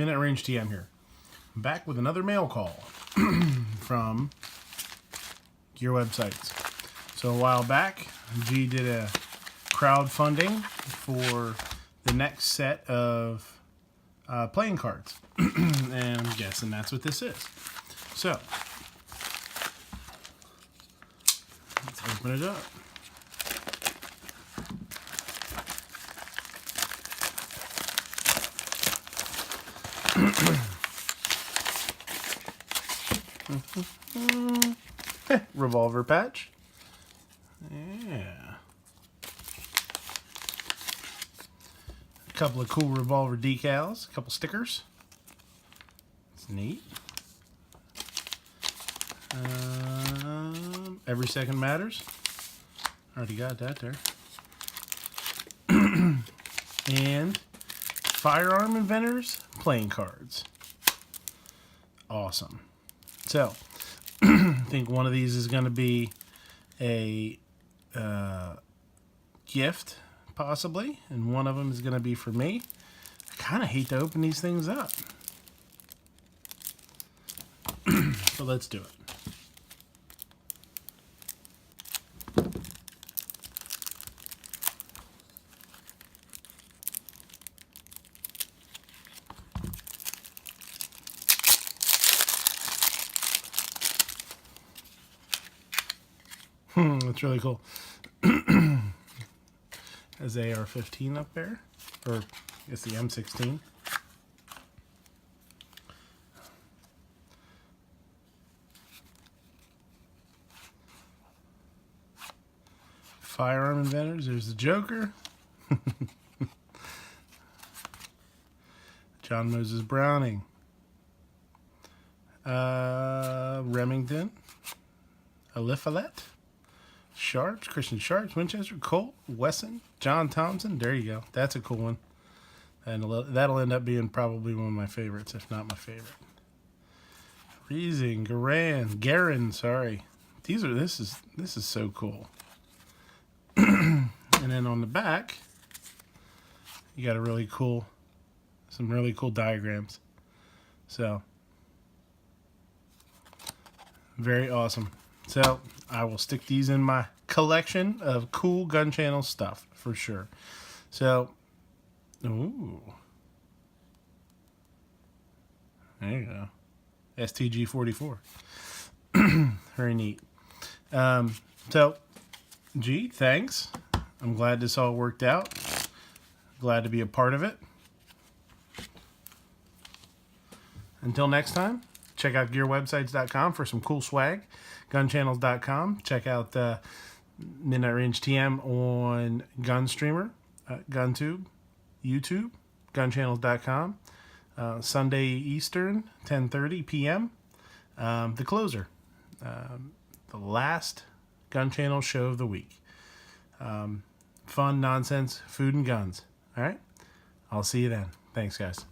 Minute Range TM here. I'm back with another mail call from Gear Websites. So a while back, G did a crowdfunding for the next set of playing cards. And I'm guessing that's what this is. So, let's open it up. Revolver patch. Yeah. A couple of cool revolver decals. A couple stickers. It's neat. Every second matters. Already got that there. And Firearm Inventors playing cards. Awesome. So, I think one of these is going to be a gift, possibly, and one of them is going to be for me. I kind of hate to open these things up. So let's do it. That's really cool. Has AR-15 up there, or I guess the M16. Firearm Inventors. There's the Joker. John Moses Browning. Remington. Eliphalet. Sharps, Christian Sharps, Winchester, Colt, Wesson, John Thompson. There you go. That's a cool one. And that'll end up being probably one of my favorites, if not my favorite. Riesing, Garin, sorry. This is so cool. And then on the back, you got some really cool diagrams. So, very awesome. So, I will stick these in my collection of cool gun channel stuff, for sure. So, ooh. There you go. STG-44. Very neat. So, G, thanks. I'm glad this all worked out. Glad to be a part of it. Until next time, check out gearwebsites.com for some cool swag. Gunchannels.com. Check out Midnight Range TM on Gunstreamer, GunTube, YouTube, gunchannels.com. Sunday Eastern, 10:30 p.m. The closer. The last Gun Channel show of the week. Fun, nonsense, food, and guns. All right? I'll see you then. Thanks, guys.